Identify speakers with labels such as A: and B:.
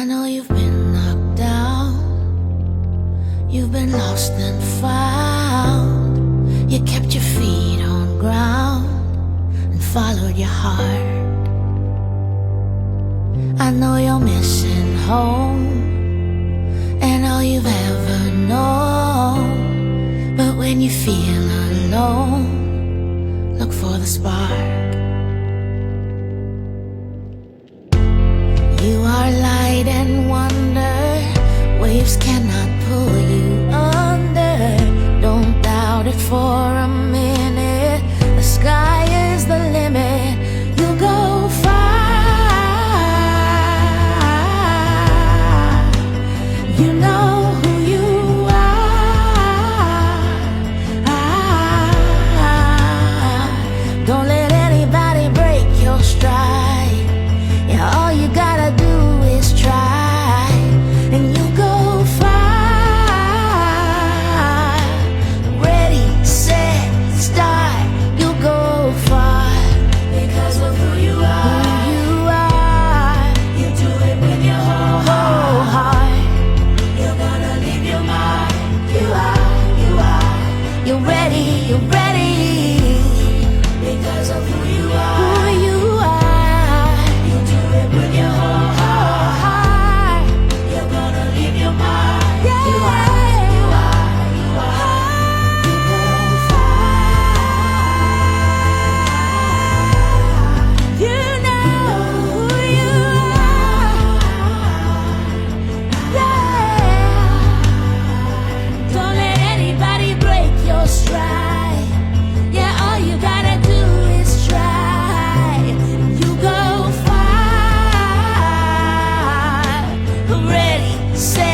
A: I know you've been knocked down, you've been lost and found. You kept your feet on ground and followed your heart. I know you're missing home and all you've ever known. But when you feel alone, look for the spark. You are light and wonder, waves cannot pull you under. Don't doubt it for a minute, the sky is the limit. You'll go far. You know who you are. Don't let anybody break your stride. Yeah, all you gotta do is try, and you'll go far. Ready, set, start, you'll go far. Because of who you are. Who you are. You do it with your whole heart. You're gonna leave your mark. You are. You're ready, you're ready. Because of who you are. Who you are. You do it with your whole heart. You're gonna leave your mark. Yeah. You are. You go far. You know who you are. Yeah. Don't let anybody break your stride. Yeah, all you gotta do is try. You go far. Ready, set.